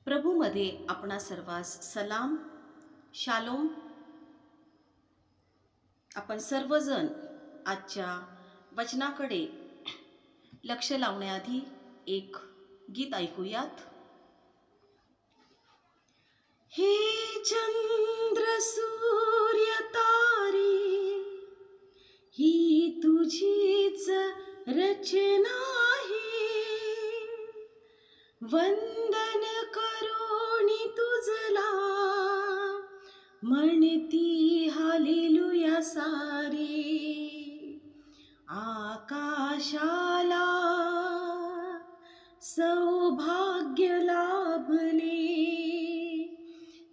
प्रभूमध्ये आपणा सर्वांस सलाम, शालोम. आपण सर्वजण आजच्या वचनाकडे लक्ष लावण्याआधी एक गीत ऐकूयात. हे चंद्र सूर्य तारे, ही तुझीच रचना आहे. वंदन करोनी तुझला, म्हणती हालेलुया सारे. आकाशाला सौभाग्य लाभले,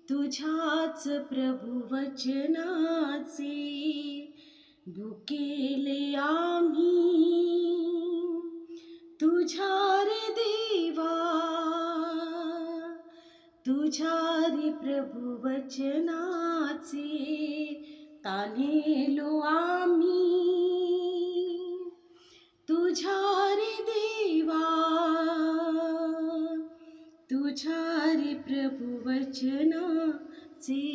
तुझ्याच प्रभु वचनाचे. भुकेले आम्ही तुझ्या रे देवा, तुझ्या रे प्रभु वचनाचे. तान्हेलो आम्ही तुझ्या रे देवा, तुझ्या रे प्रभु वचनाचे.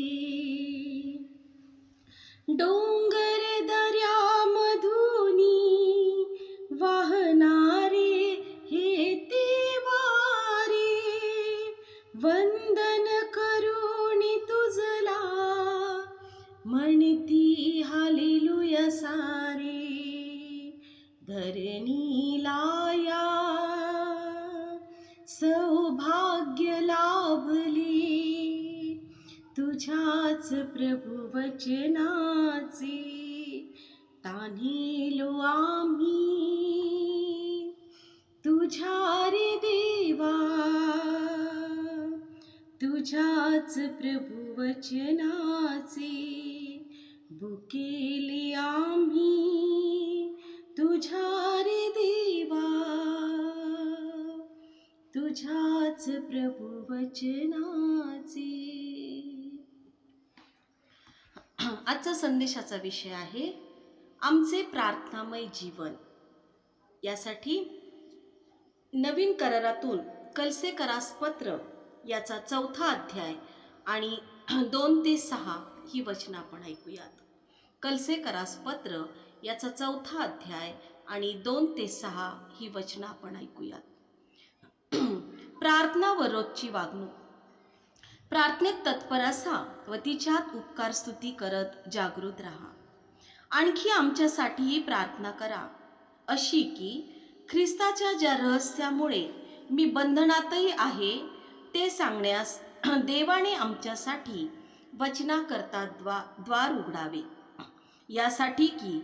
डोंगर दर्या मधुनी वाहणारे हे ते वारे. वंदन करुणी तुझला, म्हणती हालेलुया सारे. धरणीला या सौभाग्य लाभले, तुझ्याच प्रभु वचनाचे. तान्हेलो आम्ही तुझ्या रे देवा, तुझ्याच प्रभु वचनाचे. भुकेले आम्ही तुझ्या रे देवा, तुझ्याच प्रभु वचनाचे. आजचा संदेशाचा विषय आहे आमचे प्रार्थनामय जीवन. यासाठी नवीन करारातून कलसेकरास पत्र याचा 4था अध्याय आणि 2 ते 6 ही वचनं आपण ऐकूयात. कलसेकरास पत्र याचा 4था अध्याय आणि 2 ते 6 ही वचनं आपण ऐकूयात. प्रार्थना व रोजची वागणूक. प्रार्थनेत तत्पर असा व तिच्यात उपकार स्तुती करत जागृत राहा. आणखी आमच्यासाठीही प्रार्थना करा, अशी की ख्रिस्ताच्या ज्या रहस्यामुळे मी बंधनातही आहे ते सांगण्यास देवाने आमच्यासाठी वचनाकरता द्वार उघडावे. यासाठी की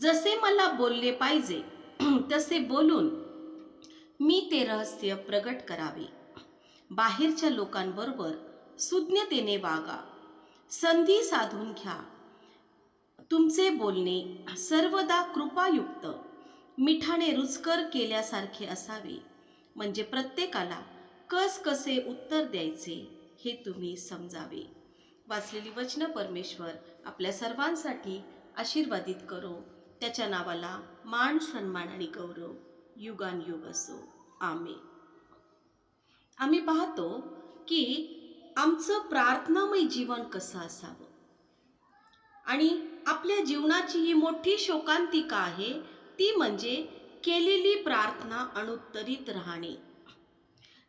जसे मला बोलले पाहिजे तसे बोलून मी ते रहस्य प्रगट करावे. बाहेरच्या लोकांबरोबर सुज्ञतेने वागा, संधी साधून घ्या. तुमचे बोलणे सर्वदा कृपायुक्त, मिठाने रुचकर केल्यासारखे असावे, म्हणजे प्रत्येकाला कसे उत्तर द्यायचे हे तुम्ही समजावे. वाचलेली वचनं परमेश्वर आपल्या सर्वांसाठी आशीर्वादित करो. त्याच्या नावाला मान, सन्मान आणि गौरव युगानयुग असो. आमेन. आम्ही पाहतो की आमचं प्रार्थनामय जीवन कसं असावं, आणि आपल्या जीवनाची ही मोठी शोकांतिका आहे, ती म्हणजे केलेली प्रार्थना अनुत्तरित राहणे.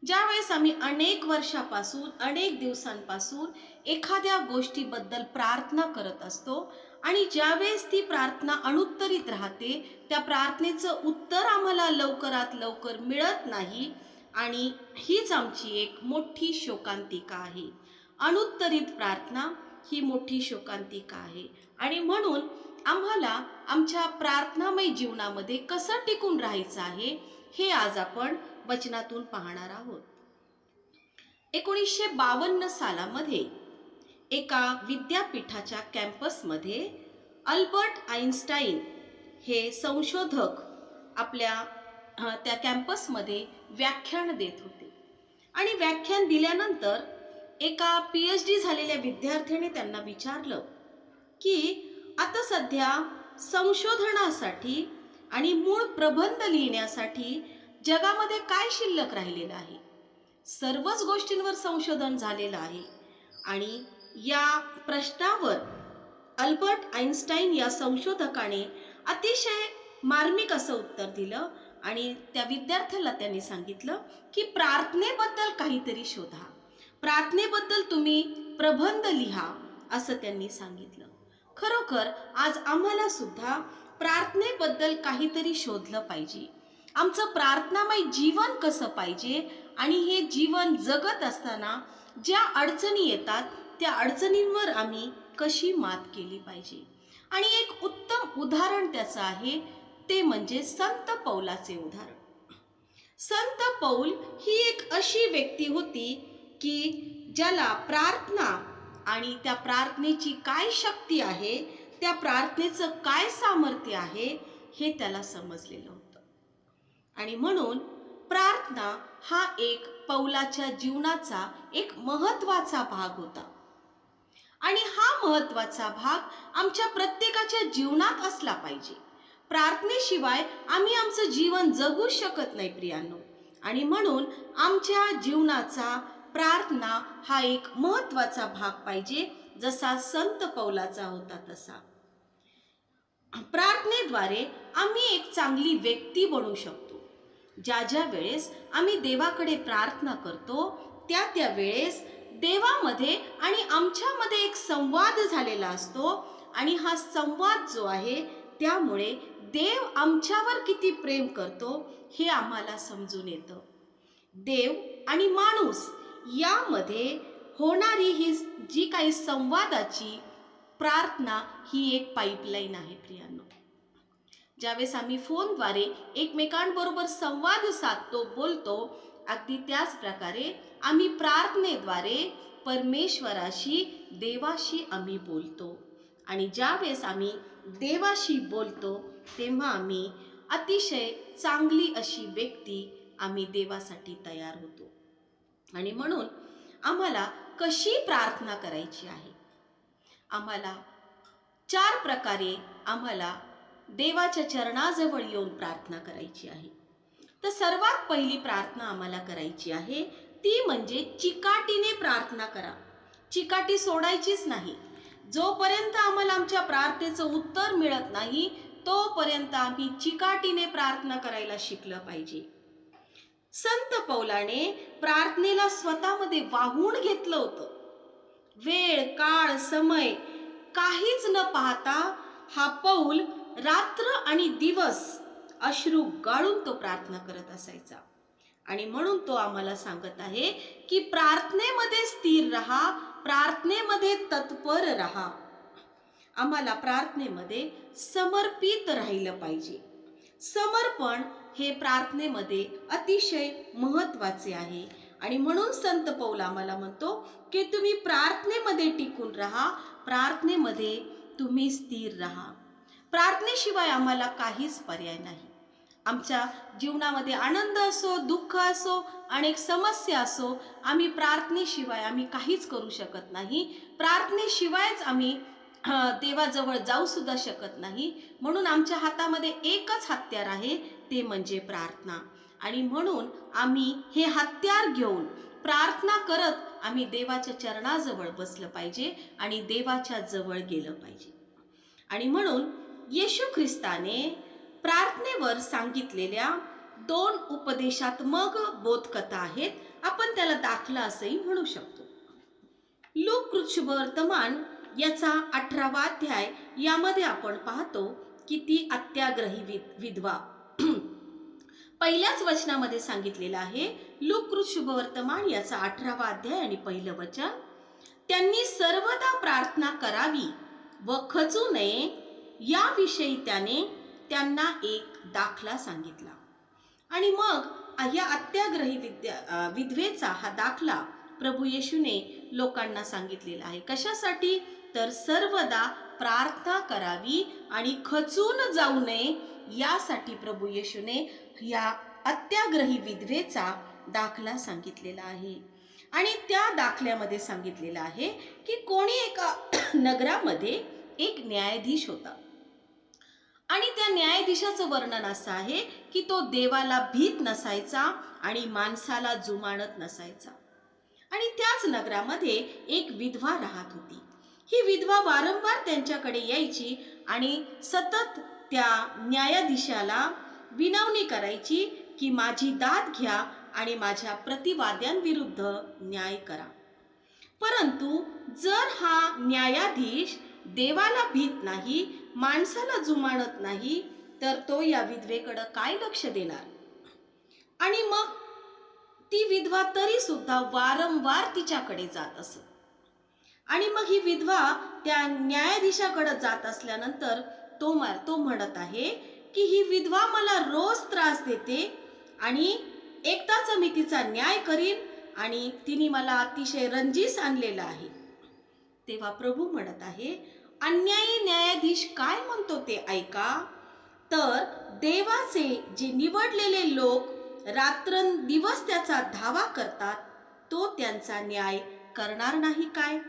ज्यावेळेस आम्ही अनेक वर्षापासून, अनेक दिवसांपासून एखाद्या गोष्टीबद्दल प्रार्थना करत असतो आणि ज्यावेळेस ती प्रार्थना अनुत्तरित राहते, त्या प्रार्थनेचं उत्तर आम्हाला लवकरात लवकर मिळत नाही, आणि हीच आमची एक मोठी शोकांतिका आहे. अनुत्तरित प्रार्थना ही मोठी शोकांतिका आहे, आणि म्हणून आम्हाला आमच्या प्रार्थनामय जीवनामध्ये कसं टिकून राहायचं आहे हे आज आपण वचनातून पाहणार आहोत. 1952 सालामध्ये एका विद्यापीठाच्या कॅम्पसमध्ये अल्बर्ट आइन्स्टाईन हे संशोधक आपल्या त्या कॅम्पसमध्ये व्याख्यान देत होते. आणि व्याख्यान दिल्यानंतर एका PhD झालेल्या विद्यार्थ्याने त्यांना विचारलं की आता सध्या संशोधनासाठी आणि मूळ प्रबंध लिहिण्यासाठी जगामध्ये काय शिल्लक राहिलेलं आहे. सर्वच गोष्टींवर संशोधन झालेलं आहे. आणि या प्रश्नावर अल्बर्ट आइन्स्टाईन या संशोधकाने अतिशय मार्मिक असं उत्तर दिलं. आणि त्या विद्यार्थ्याला त्यांनी सांगितलं की प्रार्थनेबद्दल काहीतरी शोधा, प्रार्थनेबद्दल तुम्ही प्रबंध लिहा, असं त्यांनी सांगितलं. खरोखर आज आम्हाला सुद्धा प्रार्थनेबद्दल काहीतरी शोधलं पाहिजे. आमचं प्रार्थनामय जीवन कसं पाहिजे आणि हे जीवन जगत असताना ज्या अडचणी येतात त्या अडचणींवर आम्ही कशी मात केली पाहिजे. आणि एक उत्तम उदाहरण त्याचं आहे ते म्हणजे संत पौलाचे उदाहरण. संत पौल ही एक अशी व्यक्ती होती की ज्याला प्रार्थना आणि त्या प्रार्थनेची काय शक्ती आहे, त्या प्रार्थनेचं काय सामर्थ्य आहे हे त्याला समजलेलं होतं. आणि म्हणून प्रार्थना हा एक पौलाच्या जीवनाचा एक महत्त्वाचा भाग होता. आणि हा महत्त्वाचा भाग आमच्या प्रत्येकाच्या जीवनात असला पाहिजे. प्रार्थनेशिवाय आम्ही आमचं जीवन जगू शकत नाही प्रियांनो. आणि म्हणून आमच्या जीवनाचा प्रार्थना हा एक महत्त्वाचा भाग पाहिजे, जसा संत पौलाचा होता तसा. प्रार्थनेद्वारे आम्ही एक चांगली व्यक्ती बनू शकतो. ज्या वेळेस आम्ही देवाकडे प्रार्थना करतो त्या वेळेस देवामध्ये आणि आमच्यामध्ये एक संवाद झालेला असतो. आणि हा संवाद जो आहे त्यामुळे देव आमच्यावर किती प्रेम करतो हे आम्हाला समजून येतं. देव आणि माणूस यामध्ये होणारी ही जी काही संवादाची प्रार्थना ही एक पाईपलाईन आहे प्रियांनो. ज्यावेळेस आम्ही फोनद्वारे एकमेकांबरोबर संवाद साधतो, बोलतो, अगदी त्याच प्रकारे आम्ही प्रार्थनेद्वारे परमेश्वराशी, देवाशी आम्ही बोलतो. आणि ज्यावेळेस आम्ही देवाशी बोलतो तेव्हा आम्ही अतिशय चांगली अशी व्यक्ती आम्ही देवासाठी तयार होतो. आणि म्हणून आम्हाला कशी प्रार्थना करायची आहे, आम्हाला 4 प्रकारे आम्हाला देवाच्या चरणाजवळ येऊन प्रार्थना करायची आहे. तर सर्वात पहिली प्रार्थना आम्हाला करायची आहे ती म्हणजे चिकाटीने प्रार्थना करा. चिकाटी सोडायचीच नाही. जोपर्यंत आम्हाला आमच्या प्रार्थनेचं उत्तर मिळत नाही तोपर्यंत आम्ही चिकाटीने प्रार्थना करायला शिकलं पाहिजे. संत पौलाने प्रार्थनेला स्वतःमध्ये वाहून घेतलं होतं. वेळ, काळ, समय काहीच न पाहता हा पौल रात्र आणि दिवस अश्रू गाळून तो प्रार्थना करत असायचा. आणि म्हणून तो आम्हाला सांगत आहे की प्रार्थनेमध्ये स्थिर रहा, प्रार्थनेमध्ये तत्पर रहा. आम्हाला प्रार्थनेमध्ये समर्पित राहिलं पाहिजे. समर्पण हे प्रार्थनेमध्ये अतिशय महत्त्वाचे आहे. आणि म्हणून संत पौल आम्हाला म्हणतो की तुम्ही प्रार्थनेमध्ये टिकून राहा, प्रार्थनेमध्ये तुम्ही स्थिर राहा. प्रार्थनेशिवाय आम्हाला काहीच पर्याय नाही. आमच्या जीवनामध्ये आनंद असो, दुःख असो, अनेक समस्या असो, आम्ही प्रार्थनेशिवाय आम्ही काहीच करू शकत नाही. प्रार्थनेशिवायच आम्ही देवाजवळ जाऊ सुद्धा शकत नाही. म्हणून आमच्या हातामध्ये एकच हत्यार आहे, ते म्हणजे प्रार्थना. आणि म्हणून आम्ही हे हत्यार घेऊन प्रार्थना करत आम्ही देवाच्या चरणाजवळ बसलं पाहिजे आणि देवाच्या जवळ गेलं पाहिजे. आणि म्हणून येशू ख्रिस्ताने प्रार्थनेवर सांगितलेल्या 2 उपदेशात्मक बोधकथा आहेत. आपण त्याला दाखला असंही म्हणू शकतो. लूक शुभवर्तमान याचा 18वा अध्याय यामध्ये आपण पाहतो की ती अत्याग्रही विधवा पहिल्याच वचनामध्ये सांगितलेलं आहे. लूक शुभवर्तमान याचा 18वा अध्याय आणि पहिलं वचन, त्यांनी सर्वदा प्रार्थना करावी व खचू नये याविषयी त्याने त्यांना एक दाखला सांगितला. आणि मग या अत्याग्रही विधवेचा हा दाखला प्रभू येशूने लोकांना सांगितलेला आहे. कशासाठी? तर सर्वदा प्रार्थना करावी आणि खचून जाऊ नये यासाठी प्रभू येशूने या अत्याग्रही विधवेचा दाखला सांगितलेला आहे. आणि त्या दाखल्यामध्ये सांगितलेलं आहे की कोणी एका नगरामध्ये एक न्यायाधीश होता आणि त्या न्यायाधीशाचं वर्णन असं आहे की तो देवाला भीत नसायचा आणि माणसाला जुमानत नसायचा. आणि त्याच नगरामध्ये एक विधवा राहत होती. ही विधवा वारंवार त्यांच्याकडे यायची आणि सतत त्या न्यायाधीशाला विनवणी करायची की माझी दाद घ्या आणि माझ्या प्रतिवाद्यांविरुद्ध न्याय करा. परंतु जर हा न्यायाधीश देवाला भीत नाही, माणसाला जुमानत नाही, तर तो या विधवेकडे काय लक्ष देणार? आणि मग ती विधवा तरी सुद्धा वारंवार तिच्याकडे जात असत. आणि मग ही विधवा त्या न्यायाधीशाकडे जात असल्यानंतर तो म्हणत आहे की ही विधवा मला रोज त्रास देते आणि एकदाच मी तिचा न्याय करीन आणि तिने मला अतिशय रंजीस आणलेला आहे. तेव्हा प्रभू म्हणत आहे, अन्यायी न्यायाधीश काय म्हणतो ते ऐका. तर देवाचे जे निवडलेले लोक रात्रंदिवस त्याचा धावा करतात, तो त्यांचा न्याय करणार नाही काय?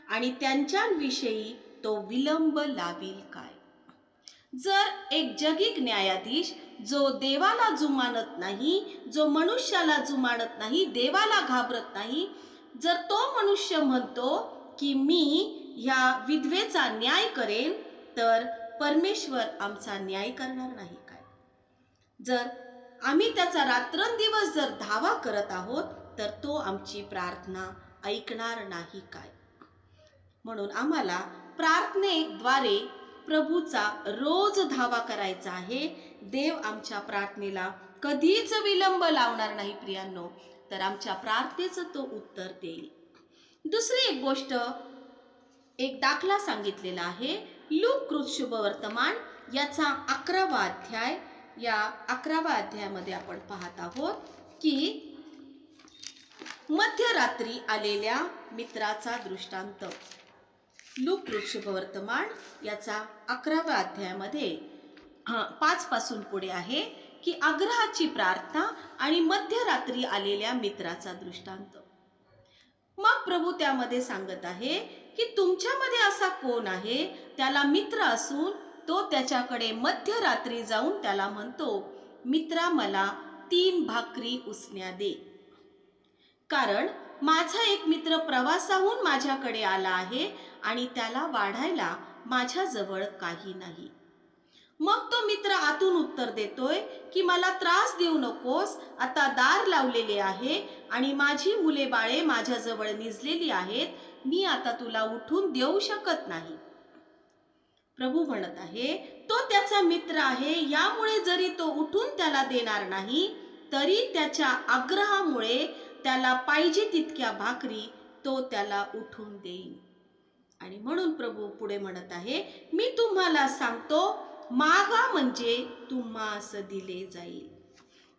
आणि त्यांच्याविषयी तो विलंब लावील काय? जर एक जगिक न्यायाधीश जो देवाला जुमानत नाही, जो मनुष्याला जुमानत नाही, देवाला घाबरत नाही, जर तो मनुष्य म्हणतो की मी ह्या विधवेचा न्याय करेन, तर परमेश्वर आमचा न्याय करणार नाही काय? जर आम्ही त्याचा रात्रंदिवस जर धावा करत आहोत, तर तो आमची प्रार्थना ऐकणार नाही काय? म्हणून आम्हाला प्रार्थनेद्वारे प्रभूचा रोज धावा करायचा आहे. देव आमच्या प्रार्थनेला कधीच विलंब लावणार नाही प्रियांनो, तर आमच्या प्रार्थनेचं तो उत्तर देईल. दुसरी एक गोष्ट, एक दाखला सांगितलेला आहे लूक कृत शुभवर्तमान याचा 11वा अध्याय. या 11व्या अध्यायामध्ये आपण पाहत आहोत की मध्यरात्री आलेल्या मित्राचा दृष्टांत. लूक कृत शुभवर्तमान याचा 11व्या अध्यायामध्ये 5 पासून पुढे आहे की आग्रहाची प्रार्थना आणि मध्यरात्री आलेल्या मित्राचा दृष्टांत. मग प्रभू त्यामध्ये सांगत आहे की तुमच्यामध्ये असा कोण आहे, त्याला मित्र असून तो त्याच्याकडे मध्यरात्री जाऊन त्याला म्हणतो, मित्रा मला 3 भाकरी उसण्या दे, कारण माझा एक मित्र प्रवासाहून माझ्याकडे आला आहे आणि त्याला वाढायला माझ्याजवळ काही नाही. मग तो मित्र आतून उत्तर देतोय की मला त्रास देऊ नकोस, आता दार लावलेले आहे आणि माझी मुले बाळे माझ्याजवळ निजलेली आहेत, मी आता तुला उठून देऊ शकत नाही. प्रभू म्हणत आहे, तो त्याचा मित्र आहे, यामुळे जरी तो उठून त्याला देणार नाही, तरी त्याच्या आग्रहामुळे त्याला पाहिजे तितक्या भाकरी तो त्याला उठून देईन. आणि म्हणून प्रभू पुढे म्हणत आहे, मी तुम्हाला सांगतो, मागा म्हणजे तुम्हास दिले जाईल.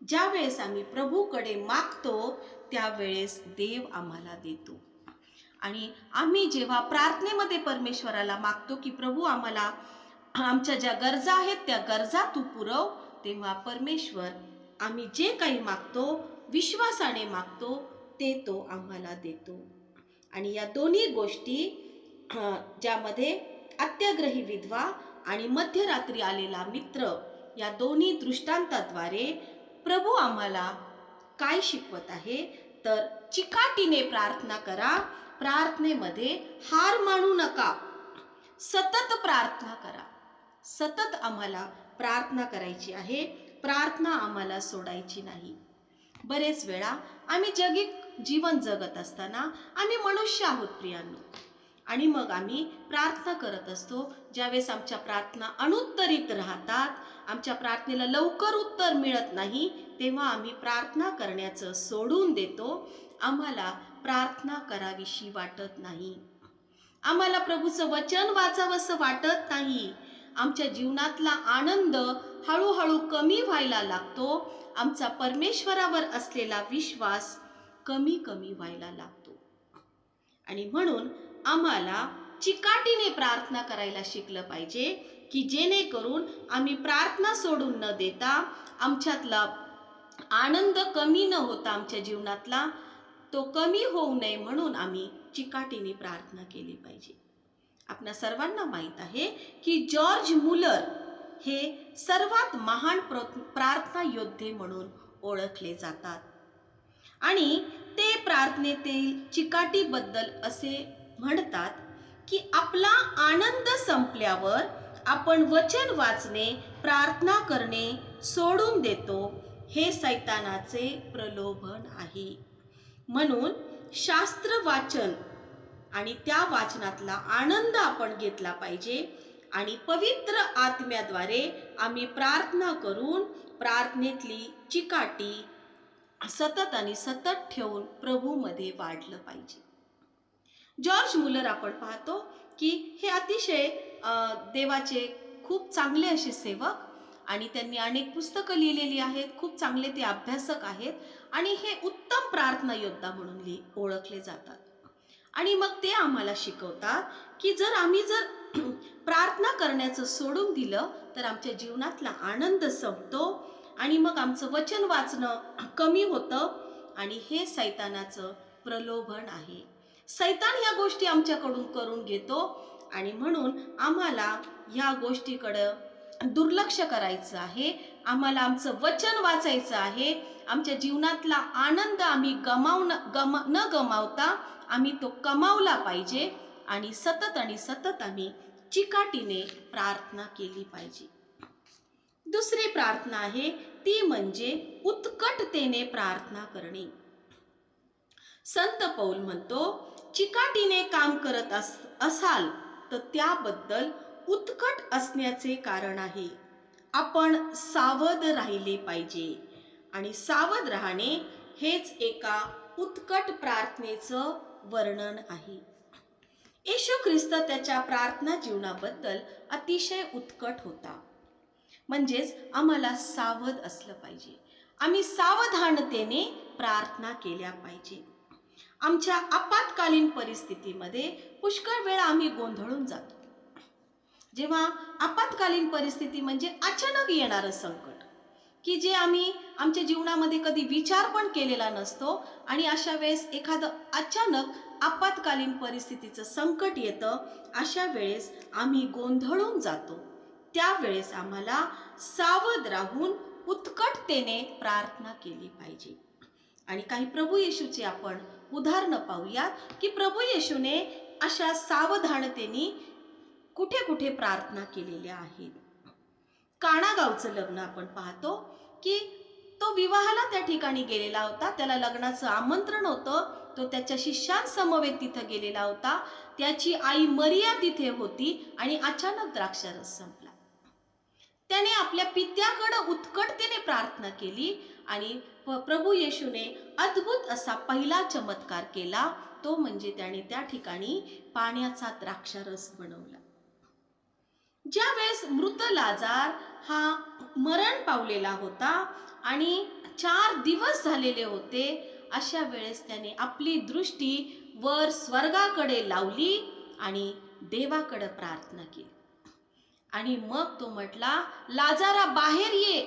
ज्यावेळेस आम्ही प्रभूकडे मागतो त्यावेळेस देव आम्हाला देतो. आणि आम्ही जेव्हा प्रार्थनेमध्ये परमेश्वराला मागतो की प्रभू आम्हाला आमच्या ज्या गरजा आहेत त्या गरजा तू पुरव, तेव्हा परमेश्वर आम्ही जे काही मागतो विश्वासाने मागतो ते तो आम्हाला देतो. आणि या दोन्ही गोष्टी, ज्यामध्ये अत्याग्रही विधवा आणि मध्यरात्री आलेला मित्र, या दोन्ही दृष्टांताद्वारे प्रभू आम्हाला काय शिकवत आहे, तर चिकाटीने प्रार्थना करा, प्रार्थनेमध्ये हार मानू नका, सतत प्रार्थना करा. सतत आम्हाला प्रार्थना करायची आहे, प्रार्थना आम्हाला सोडायची नाही. बरेच वेळा आम्ही जगिक जीवन जगत असताना आम्ही मनुष्य आहोत प्रियांनो, आणि मग आम्ही प्रार्थना करत असतो. ज्यावेळेस आमच्या प्रार्थना अनुत्तरित राहतात, आमच्या प्रार्थनेला लवकर उत्तर मिळत नाही, तेव्हा आम्ही प्रार्थना करण्याचं सोडून देतो. आम्हाला प्रार्थना करावीशी वाटत नाही, आम्हाला प्रभूचं वचन वाचावंसं वाटत नाही, आमच्या जीवनातला आनंद हळूहळू कमी व्हायला लागतो, आमचा परमेश्वरावर असलेला विश्वास कमी कमी व्हायला लागतो. आणि म्हणून आम्हाला चिकाटीने प्रार्थना करायला शिकलं पाहिजे की जेणेकरून आम्ही प्रार्थना सोडून न देता, आमच्यातला आनंद कमी न होता, आमच्या जीवनातला तो कमी होऊ नये म्हणून आम्ही चिकाटीने प्रार्थना केली पाहिजे. आपल्या सर्वांना माहीत आहे की जॉर्ज मुलर हे सर्वात महान प्रार्थना योद्धे म्हणून ओळखले जातात. आणि ते प्रार्थनेतील चिकाटीबद्दल असे म्हणतात की आपला आनंद संपल्यावर आपण वचन वाचणे, प्रार्थना करणे सोडून देतो. हे सैतानाचे प्रलोभन आहे. म्हणून शास्त्र वाचन आणि त्या वाचनातला आनंद आपण घेतला पाहिजे आणि पवित्र आत्म्याद्वारे आम्ही प्रार्थना करून प्रार्थनेतली चिकाटी सतत आणि सतत ठेवून प्रभूमध्ये वाढलं पाहिजे. जॉर्ज मुलर आपण पाहतो की हे अतिशय देवाचे खूप चांगले असे सेवक आणि त्यांनी अनेक पुस्तकं लिहिलेली आहेत. खूप चांगले ते अभ्यासक आहेत आणि हे उत्तम प्रार्थना योद्धा म्हणून ओळखले जातात. आणि मग ते आम्हाला शिकवतात की आम्ही प्रार्थना करण्याचं सोडून दिलं तर आमच्या जीवनातला आनंद संपतो आणि मग आमचं वचन वाचणं कमी होतं आणि हे सैतानाचं प्रलोभन आहे. सैतान ह्या गोष्टी आमच्याकडून करून घेतो आणि म्हणून आम्हाला ह्या गोष्टीकडं दुर्लक्ष करायचं आहे. आम्हाला आमचं वचन वाचायचं आहे. आमच्या जीवनातला आनंद आम्ही न गमावता आम्ही तो कमावला पाहिजे आणि सतत आम्ही चिकाटीने प्रार्थना केली पाहिजे. दुसरी प्रार्थना आहे ती म्हणजे उत्कटतेने प्रार्थना करणे. संत पौल म्हणतो, चिकाटीने काम करत असाल तर त्याबद्दल उत्कट असण्याचे कारण आहे. आपण सावध राहिले पाहिजे आणि सावध राहणे हेच एका उत्कट प्रार्थनेचं वर्णन आहे. येशू ख्रिस्त त्याच्या प्रार्थना जीवनाबद्दल अतिशय उत्कट होता. म्हणजेच आम्हाला सावध असलं पाहिजे. आम्ही सावधानतेने प्रार्थना केल्या पाहिजे. आमच्या आपत्कालीन परिस्थितीमध्ये पुष्कळ वेळा आम्ही गोंधळून जातो. जेव्हा आपत्कालीन परिस्थिती म्हणजे अचानक येणारं संकट की जे आम्ही आमच्या जीवनामध्ये कधी विचार पण केलेला नसतो आणि अशा वेळेस एखादं अचानक आपत्कालीन परिस्थितीचं संकट येतं. अशा वेळेस आम्ही गोंधळून जातो. त्यावेळेस आम्हाला सावध राहून उत्कटतेने प्रार्थना केली पाहिजे. आणि काही प्रभू येशूचे आपण उदाहरणं पाहूयात की प्रभू येशूने अशा सावधानतेने कुठे कुठे प्रार्थना केलेल्या आहेत. काना गावचं लग्न आपण पाहतो की तो विवाहाला त्या ठिकाणी गेलेला होता. त्याला लग्नाचं आमंत्रण होतं. तो त्याच्या शिष्यांसमवेत तिथं गेलेला होता. त्याची आई मरिया तिथे होती आणि अचानक द्राक्षारस संपला. त्याने आपल्या पित्याकडे उत्कटतेने प्रार्थना केली आणि प्रभू येशूने अद्भुत असा पहिला चमत्कार केला. तो म्हणजे त्याने त्या ठिकाणी पाण्याचा द्राक्षारस बनवला. ज्या वेळेस मृत लाजार हा मरण पावलेला होता आणि 4 दिवस झालेले होते, अशा वेळेस त्याने आपली दृष्टी वर स्वर्गाकडे लावली आणि देवाकडे प्रार्थना केली. आणि मग तो म्हटला, लाजारा बाहेर ये.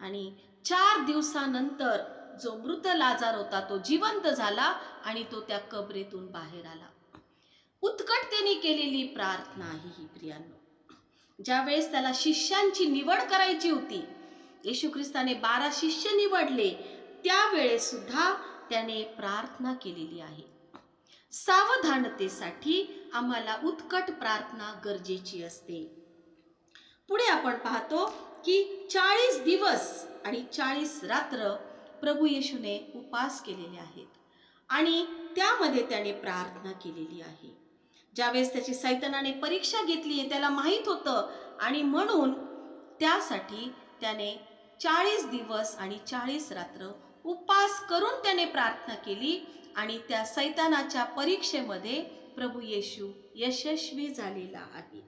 आणि 4 दिवसानंतर जो मृत लाजार होता तो जिवंत झाला आणि तो त्या कबरेतून बाहेर आला. उत्कटतेने केलेली प्रार्थना आहे ही प्रियांनो. ज्या वेळेस त्याला शिष्यांची निवड करायची होती, येशू ख्रिस्ताने 12 शिष्य निवडले, त्यावेळेस सुद्धा त्याने प्रार्थना केलेली आहे. सावधानतेसाठी आम्हाला उत्कट प्रार्थना गरजेची असते. पुढे आपण पाहतो की 40 दिवस आणि 40 रात्र प्रभू येशूने उपवास केलेले आहेत आणि त्यामध्ये त्याने प्रार्थना केलेली आहे. ज्यावेळेस त्याची सैतानाने परीक्षा घेतली आहे त्याला माहीत होतं आणि म्हणून त्यासाठी त्याने 40 दिवस आणि 40 रात्र उपवास करून त्याने प्रार्थना केली आणि त्या सैतानाच्या परीक्षेमध्ये प्रभू येशू यशस्वी झालेला आहे.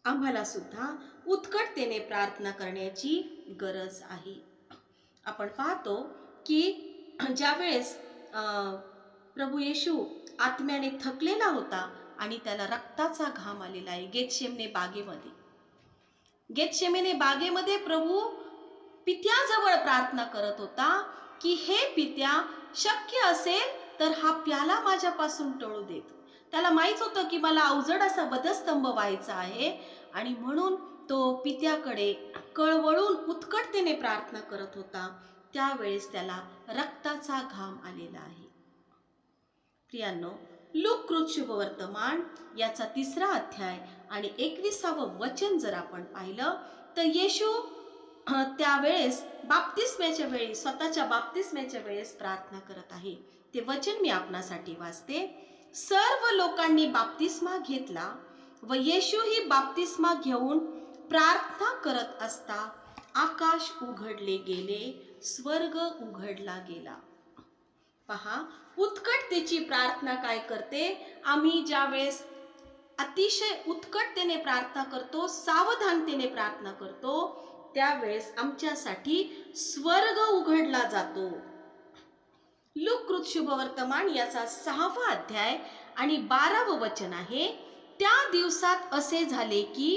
आम्हाला सुद्धा उत्कटतेने प्रार्थना करण्याची गरज आहे. आपण पाहतो की ज्यावेळेस प्रभू येशू आत्म्याने थकलेला होता आणि त्याला रक्ताचा घाम आलेला आहे गेतशेमने बागेमध्ये प्रभू पित्याजवळ प्रार्थना करत होता की हे पित्या, शक्य असेल तर हा प्याला माझ्यापासून टळू देत. त्याला माहित होतं की मला अवजड असा वधस्तंभ व्हायचा आहे आणि म्हणून तो पित्याकडे कळवळून उत्कटतेने प्रार्थना करत होता, त्यावेळेस त्याला रक्ताचा घाम आलेला आहे. प्रियांनो, लूक कृत शुभवर्तमान याचा 3रा अध्याय आणि 21वे वचन जर आपण पाहिलं तर येशू त्यावेळेस बाप्तिस्म्याच्या वेळी, स्वतःच्या बाप्तिस्म्याच्या वेळेस प्रार्थना करत आहे. ते वचन मी आपणासाठी वाचते. सर्व लोकांनी बाप्तिस्मा घेतला व येशूही बाप्तिस्मा घेऊन प्रार्थना करत असता आकाश उघडले गेले, स्वर्ग उघडला गेला. पहा, उत्कटतेची प्रार्थना काय करते? आम्ही ज्यावेळेस अतिशय उत्कटतेने प्रार्थना करतो, सावधानतेने प्रार्थना करतो, त्यावेळेस आमच्यासाठी स्वर्ग उघडला जातो. लूक कृत शुभवर्तमान याचा 6वा अध्याय आणि 12वे वचन आहे. त्या दिवसात असे झाले की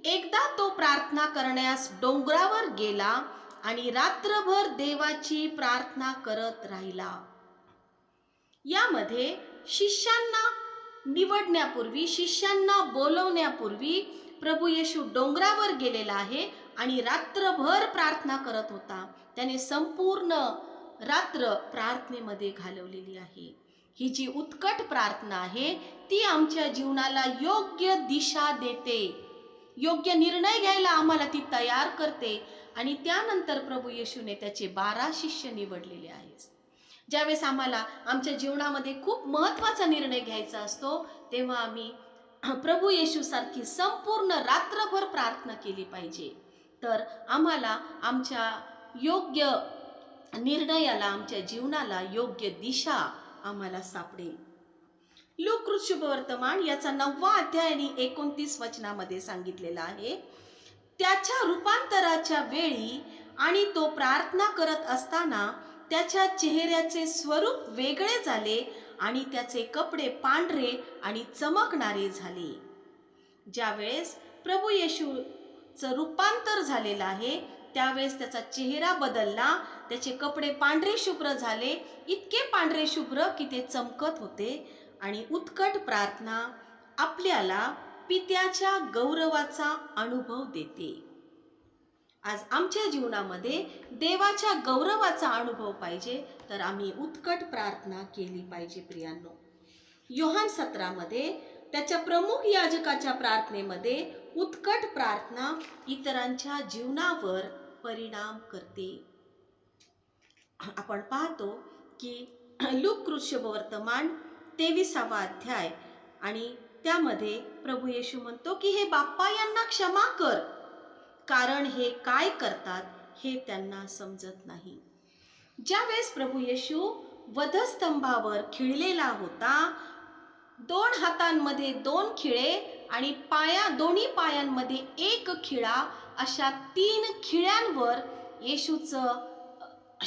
एकदा तो प्रार्थना करण्यास डोंगरावर गेला आणि रात्रभर देवाची प्रार्थना करत राहिला. यामध्ये शिष्यांना निवडण्यापूर्वी, शिष्यांना बोलवण्यापूर्वी प्रभू येशू डोंगरावर गेलेला आहे आणि रात्रभर प्रार्थना करत होता. त्याने संपूर्ण रात्र प्रार्थनेमध्ये घालवलेली आहे. ही जी उत्कट प्रार्थना आहे ती आमच्या जीवनाला योग्य दिशा देते, योग्य निर्णय घ्यायला आम्हाला ती तयार करते. आणि त्यानंतर प्रभू येशूने त्याचे 12 शिष्य निवडलेले आहेत. ज्यावेळेस आम्हाला आमच्या जीवनामध्ये खूप महत्त्वाचा निर्णय घ्यायचा असतो, तेव्हा आम्ही प्रभू येशूसारखी संपूर्ण रात्रभर प्रार्थना केली पाहिजे. तर आम्हाला आमच्या योग्य निर्णयाला, आमच्या जीवनाला योग्य दिशा आम्हाला सापडेल. लूक कृत शुभवर्तमान याचा 9वा अध्याय आणि 29 वचनामध्ये सांगितलेला आहे. त्याच्या रूपांतराच्या वेळी आणि तो प्रार्थना करत असताना त्याच्या चेहऱ्याचे स्वरूप वेगळे झाले आणि त्याचे कपडे पांढरे आणि चमकणारे झाले. ज्यावेळेस प्रभू येशूचं रूपांतर झालेलं आहे त्यावेळेस त्याचा चेहरा बदलला, त्याचे कपडे पांढरे शुभ्र झाले, इतके पांढरे शुभ्र की ते चमकत होते. आणि उत्कट प्रार्थना आपल्याला पित्याच्या गौरवाचा अनुभव देते. आज आमच्या जीवनामध्ये देवाच्या गौरवाचा अनुभव पाहिजे तर आम्ही उत्कट प्रार्थना केली पाहिजे. प्रियांनो, योहान 17 मध्ये त्याच्या प्रमुख याजकाच्या प्रार्थनेमध्ये उत्कट प्रार्थना इतरांच्या जीवनावर परिणाम करते. आपण पाहतो की लूक कृत शुभवर्तमान 23वा अध्याय आणि त्यामध्ये प्रभू येशू म्हणतो की हे बाप्पा यांना क्षमा कर, कारण हे काय करतात हे त्यांना समजत नाही. ज्यावेळेस प्रभू येशू वधस्तंभावर खिळलेला होता, 2 हातांमध्ये 2 खिळे आणि दोन्ही पायांमध्ये 1 खिळा, अशा 3 खिळ्यांवर येशूचं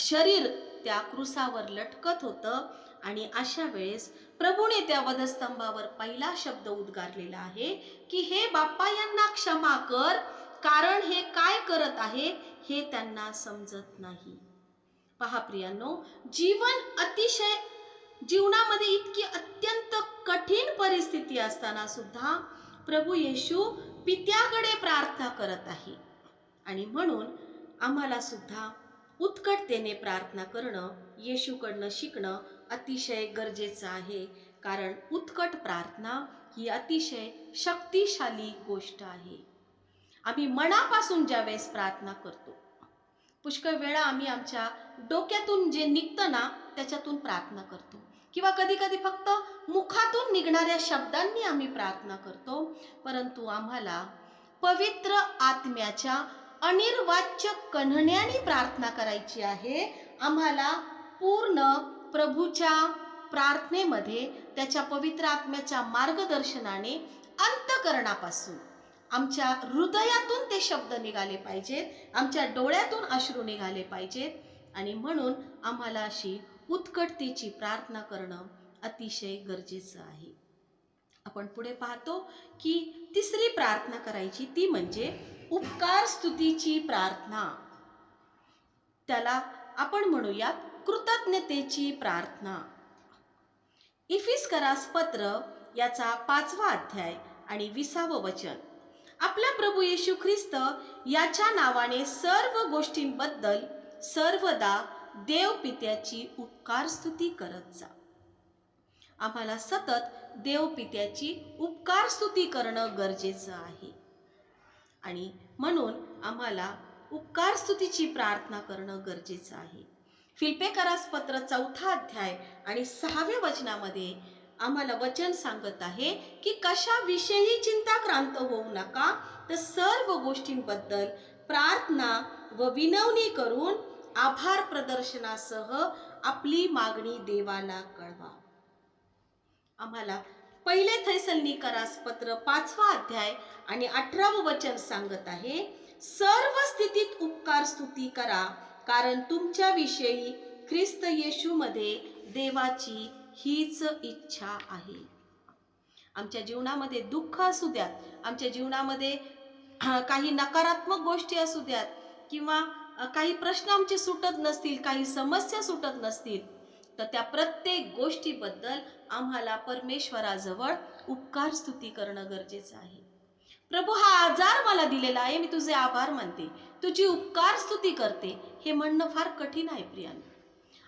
शरीर त्या क्रूसावर लटकत होतं. आणि अशा वेळेस प्रभूने त्या वधस्तंभावर पहिला शब्द उद्गारलेला आहे की हे बाप्पा यांना क्षमा कर, कारण हे काय करत आहे हे त्यांना समजत नाही. पहा प्रियांनो, जीवनामध्ये इतकी अत्यंत कठीण परिस्थिती असताना सुद्धा प्रभू येशू पित्याकडे प्रार्थना करत आहे. आणि म्हणून आम्हाला सुद्धा उत्कटतेने प्रार्थना करणं, येशूकडनं शिकणं अतिशय गरजेचं आहे. कारण उत्कट प्रार्थना ही अतिशय शक्तिशाली गोष्ट आहे. आम्ही मनापासून ज्यावेळेस प्रार्थना करतो, पुष्कळ वेळा आम्ही आमच्या डोक्यातून जे निघतं ना त्याच्यातून प्रार्थना करतो, किंवा कधी कधी फक्त मुखातून निघणाऱ्या शब्दांनी आम्ही प्रार्थना करतो. परंतु आम्हाला पवित्र आत्म्याच्या अनिर्वाच्य कन्हण्याने प्रार्थना करायची आहे. आम्हाला पूर्ण प्रभूच्या प्रार्थनेमध्ये त्याच्या पवित्र आत्म्याच्या मार्गदर्शनाने अंतःकरणापासून आमच्या हृदयातून ते शब्द निघाले पाहिजेत, आमच्या डोळ्यातून अश्रू निघाले पाहिजेत. आणि म्हणून आम्हाला अशी उत्कटतेची प्रार्थना करणं अतिशय गरजेचं आहे. आपण पुढे पाहतो की 3री प्रार्थना करायची, ती म्हणजे उपकार स्तुतीची प्रार्थना. त्याला आपण म्हणूयात कृतज्ञतेची प्रार्थना. इफिस्करास पत्र याचा 5वा अध्याय आणि 20वे वचन. आपला प्रभू येशू ख्रिस्त याच्या नावाने सर्व गोष्टींबद्दल सर्वदा देव पित्याची उपकार स्तुती करत जा. आम्हाला सतत देव पित्याची उपकार स्तुती करणं गरजेचं आहे आणि म्हणून आम्हाला उपकार स्तुतीची प्रार्थना करणं गरजेचं आहे. फिलिप्पियरास पत्र 4 अध्याय आणि 6व्या वचनामध्ये आम्हाला वचन सांगत आहे की कशाविषयी चिंताक्रांत होऊ नका, तर सर्व गोष्टींबद्दल प्रार्थना व विनवणी करून आभार प्रदर्शनासह आपली मागणी देवाला कळवा. आम्हाला पहिले थेसलोनिकरास पत्र 5वा अध्याय आणि 18वं वचन सांगत आहे, सर्व स्थितीत उपकार स्तुती करा, कारण तुमच्या विषयी ख्रिस्त येशूमध्ये देवाची हीच इच्छा आहे. आमच्या जीवनामध्ये दुःख असू द्यात, आमच्या जीवनामध्ये काही नकारात्मक गोष्टी असू द्यात, किंवा काही प्रश्न आमचे सुटत नसतील, काही समस्या सुटत नसतील, तर त्या प्रत्येक गोष्टीबद्दल आम्हाला परमेश्वराजवळ उपकार स्तुती करणं गरजेचं आहे. प्रभू, हा आजार मला दिलेला आहे, मी तुझे आभार मानते, तुझी उपकार स्तुती करते, हे म्हणणं फार कठीण आहे प्रियांनो.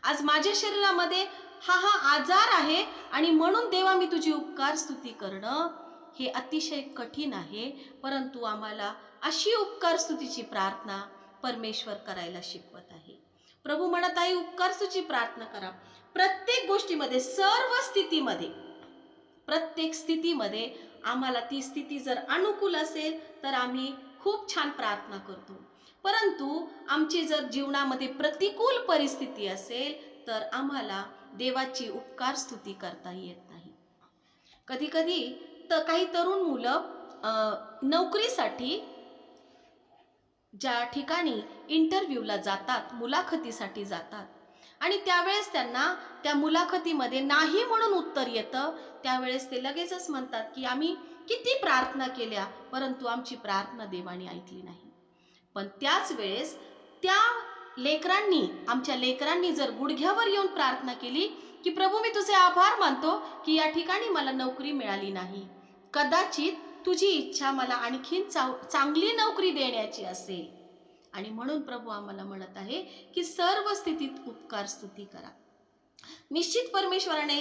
आज माझ्या शरीरामध्ये हा आजार आहे आणि म्हणून देवा मी तुझी उपकार स्तुती करणं हे अतिशय कठीण आहे. परंतु आम्हाला अशी उपकार स्तुतीची प्रार्थना परमेश्वर करायला शिकवत आहे. प्रभू म्हणत आहे, उपकार स्तुतीची प्रार्थना करा प्रत्येक गोष्टीमध्ये, सर्व स्थितीमध्ये. प्रत्येक स्थितीमध्ये आम्हाला ती स्थिती जर अनुकूल असेल तर आम्ही खूप छान प्रार्थना करतो, परंतु आमची जर जीवनामध्ये प्रतिकूल परिस्थिती असेल तर आम्हाला देवाची उपकार स्तुती करता येत नाही. कधी कधी तर काही तरुण मुलं नोकरीसाठी ज्या ठिकाणी इंटरव्ह्यूला जातात, मुलाखतीसाठी जातात, आणि त्यावेळेस त्यांना त्या मुलाखतीमध्ये नाही म्हणून उत्तर येतं, त्यावेळेस ते लगेचच म्हणतात की आम्ही किती प्रार्थना केल्या, परंतु आमची प्रार्थना देवाने ऐकली नाही. पण त्याच वेळेस त्या आमच्या लेकरांनी जर गुडघ्यावर येऊन प्रार्थना केली की प्रभू मी तुझे आभार मानतो की या ठिकाणी मला नोकरी मिळाली नाही, कदाचित तुझी इच्छा मला आणखीन चांगली नोकरी देण्याची असेल, आणि म्हणून प्रभू आम्हाला म्हणत आहे की सर्व स्थितीत उपकार स्तुती करा. निश्चित परमेश्वराने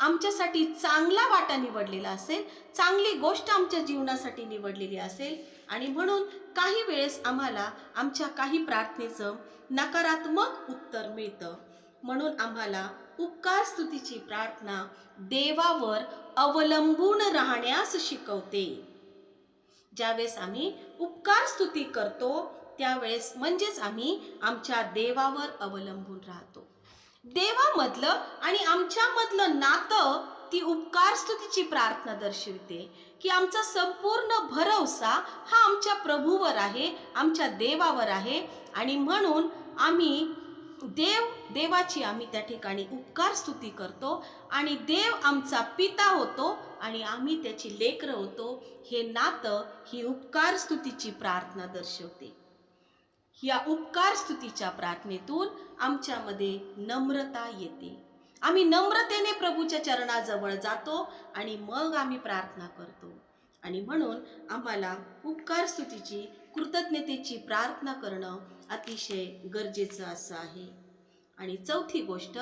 आमच्यासाठी चांगला वाटा निवडलेला असेल, चांगली गोष्ट आमच्या जीवनासाठी निवडलेली असेल, आणि म्हणून काही वेळेस आम्हाला आमच्या काही प्रार्थनेचं नकारात्मक उत्तर मिळतं. म्हणून आम्हाला उपकार स्तुतीची प्रार्थना देवावर अवलंबून राहण्यास शिकवते. ज्यावेळेस आम्ही उपकार स्तुती करतो त्यावेळेस म्हणजेच आम्ही आमच्या देवावर अवलंबून राहतो. देवामधलं आणि आमच्यामधलं नातं ती उपकार स्तुतीची प्रार्थना दर्शविते की आमचा संपूर्ण भरवसा हा आमच्या प्रभूवर आहे, आमच्या देवावर आहे, आणि म्हणून आम्ही देवाची आम्ही त्या ठिकाणी उपकार स्तुती करतो, आणि देव आमचा पिता होतो आणि आम्ही त्याची लेकरं होतो. हे नातं ही उपकार स्तुतीची प्रार्थना दर्शवते. या उपकार स्तुतीच्या प्रार्थनेतून आमच्यामध्ये नम्रता येते. आम्ही नम्रतेने प्रभूच्या चरणाजवळ जातो आणि मग आम्ही प्रार्थना करतो, आणि म्हणून आम्हाला उपकार स्तुतीची कृतज्ञतेची प्रार्थना करणं अतिशय गरजेचं असं आहे. आणि चौथी गोष्ट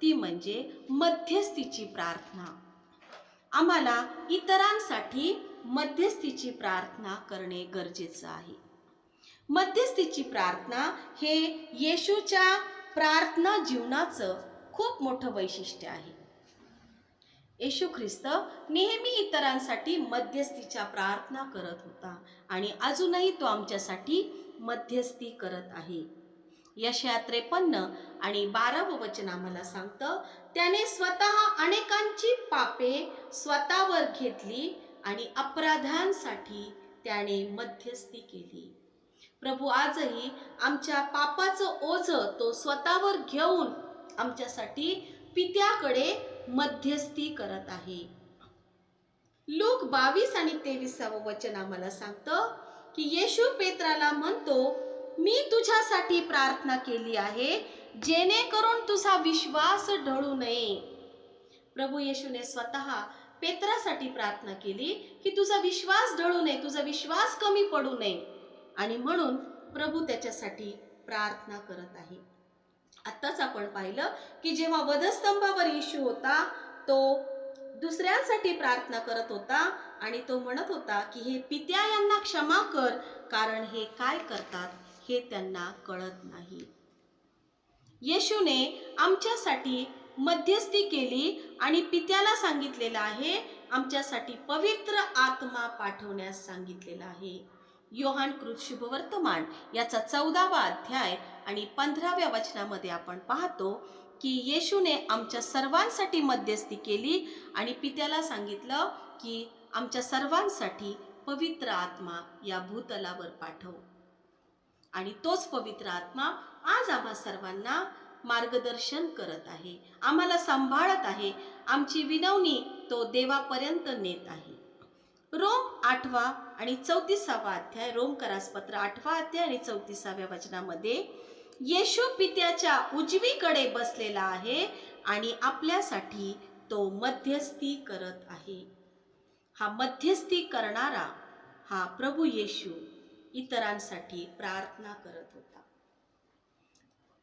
ती म्हणजे मध्यस्थीची प्रार्थना. आम्हाला इतरांसाठी मध्यस्थीची प्रार्थना करणे गरजेचं आहे. मध्यस्थीची प्रार्थना हे येशूच्या प्रार्थना जीवनाचं खूप मोठं वैशिष्ट्य आहे. येशू ख्रिस्त नेहमी इतरांसाठी मध्यस्थीच्या प्रार्थना करत होता आणि अजूनही तो आमच्यासाठी मध्यस्थी करत आहे. यशाया 53 आणि 12वं वचन आम्हाला सांगतं, त्याने स्वतः अनेकांची पापे स्वतःवर घेतली आणि अपराधांसाठी त्याने मध्यस्थी केली. प्रभू आजही आमच्या पापाचं ओझं तो स्वतःवर घेऊन आमच्यासाठी पित्याकडे मध्यस्थी करत आहे. लूक 22 आणि 23वं वचन आम्हाला सांगतं की येशू पेत्राला म्हणतो, मी तुझ्यासाठी प्रार्थना केली आहे जेणेकरून तुझा विश्वास ढळू नये. प्रभू येशूने स्वतः पेत्रासाठी प्रार्थना केली की तुझा विश्वास ढळू नये, तुझा विश्वास कमी पडू नये, आणि म्हणून प्रभू त्याच्यासाठी प्रार्थना करत आहे. आत्ताच आपण पाहिलं की जेव्हा वधस्तंभावर येशू होता, तो दुसऱ्यांसाठी प्रार्थना करत होता आणि तो म्हणत होता की हे पित्या यांना क्षमा कर, कारण हे काय करतात हे त्यांना कळत नाही. येशूने आमच्यासाठी मध्यस्थी केली आणि पित्याला सांगितलेलं आहे, आमच्यासाठी पवित्र आत्मा पाठवण्यास सांगितलेला आहे. योहान कृत शुभवर्तमान याचा 14वा अध्याय आणि 15व्या वचनामध्ये आपण पाहतो की येशूने आमच्या सर्वांसाठी मध्यस्थी केली आणि पित्याला सांगितलं की आमच्या सर्वांसाठी पवित्र आत्मा या भूतलावर पाठव. आणि तोच पवित्र आत्मा आज आम्हा सर्वांना मार्गदर्शन करत आहे, आम्हाला सांभाळत आहे, आमची विनवणी तो देवापर्यंत नेत आहे. रोम 8वा आणि 34वा अध्याय, रोमकरास पत्र 8वा अध्याय आणि 34व्या वचनामध्ये येशू पित्याच्या उजवीकडे बसलेला आहे आणि आपल्यासाठी तो मध्यस्थी करत आहे. हा मध्यस्थी करणारा हा प्रभू येशू इतरांसाठी प्रार्थना करत होता.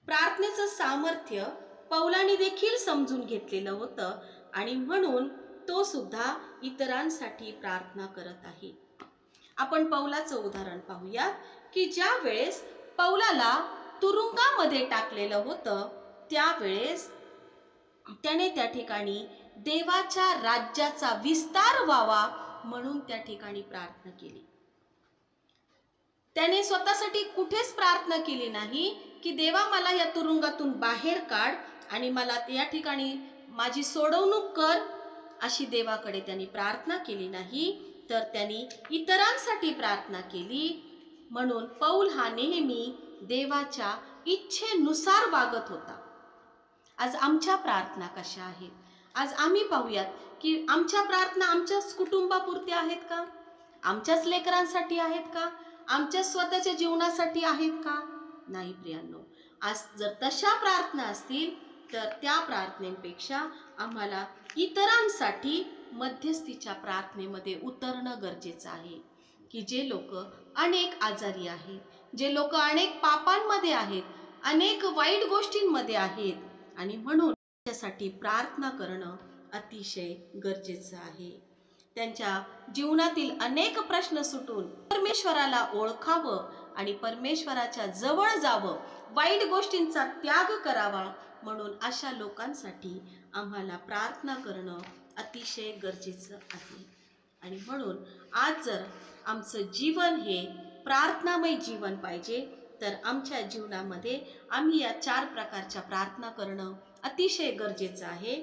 प्रार्थनेचं सामर्थ्य पौलाने देखील समजून घेतलेलं होतं आणि म्हणून तो सुद्धा इतरांसाठी प्रार्थना करत आहे. आपण पौलाचं उदाहरण पाहूया की ज्या वेळेस पौलाला तुरुंगामध्ये टाकलेलं होतं, त्यावेळेस त्याने त्या ठिकाणी देवाच्या राज्याचा विस्तार व्हावा म्हणून त्या ठिकाणी प्रार्थना केली. त्याने स्वतःसाठी कुठेच प्रार्थना केली नाही की देवा मला या तुरुंगातून बाहेर काढ आणि मला या ठिकाणी माझी सोडवणूक कर, अशी देवाकडे त्यांनी प्रार्थना केली नाही, तर त्यांनी इतरांसाठी प्रार्थना केली. म्हणून पौल हा नेहमी देवाच्या इच्छेनुसार वागत होता. आज आमच्या प्रार्थना कशा आहेत? आज आम्ही पाहूयात की आमच्या प्रार्थना आमच्याच कुटुंबापुरत्या आहेत का? आमच्याच लेकरांसाठी आहेत का? आमच्या स्वतःच्या जीवनासाठी आहेत का? नाही प्रियांनो. आज जर तशा प्रार्थना असतील तर त्या प्रार्थनेपेक्षा आम्हाला इतरांसाठी मध्यस्थीच्या प्रार्थनेमध्ये उतरणं गरजेचं आहे. की जे लोक अनेक आजारी आहेत, जे लोक अनेक पापांमध्ये आहेत, अनेक वाईट गोष्टींमध्ये आहेत, आणि म्हणून त्यासाठी प्रार्थना करणं अतिशय गरजेचं आहे. त्यांच्या जीवनातील अनेक प्रश्न सुटून परमेश्वराला ओळखावं आणि परमेश्वराच्या जवळ जावं, वाईट गोष्टींचा त्याग करावा, म्हणून अशा लोकांसाठी आम्हाला प्रार्थना करणं अतिशय गरजेचं आहे. आणि म्हणून आज जर आमचं जीवन हे प्रार्थनामय जीवन पाहिजे, तर आमच्या जीवनामध्ये आम्ही या 4 प्रकारच्या प्रार्थना करणं अतिशय गरजेचं आहे.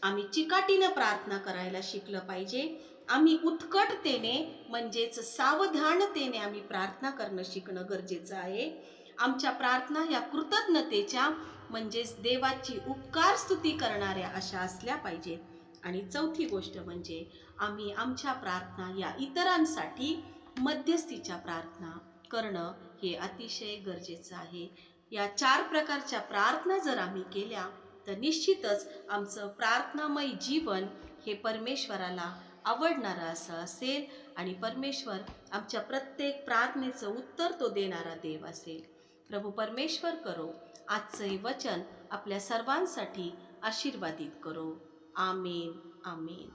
आम्ही चिकाटीनं प्रार्थना करायला शिकलं पाहिजे. आम्ही उत्कटतेने म्हणजेच सावधानतेने आम्ही प्रार्थना करणं शिकणं गरजेचं आहे. आमच्या प्रार्थना ह्या कृतज्ञतेच्या म्हणजेच देवाची उपकार स्तुती करणाऱ्या अशा असल्या पाहिजेत. आणि चौथी गोष्ट म्हणजे आम्ही आमच्या प्रार्थना या इतरांसाठी मध्यस्थीच्या प्रार्थना करणं हे अतिशय गरजेचं आहे. या 4 प्रकारच्या प्रार्थना जर आम्ही केल्या तर निश्चितच आमचं प्रार्थनामय जीवन हे परमेश्वराला आवडणारं असं असेल आणि परमेश्वर आमच्या प्रत्येक प्रार्थनेचं उत्तर तो देणारा देव असेल. प्रभू परमेश्वर करो आजचं हे वचन आपल्या सर्वांसाठी आशीर्वादित करो. आमेन, आमेन.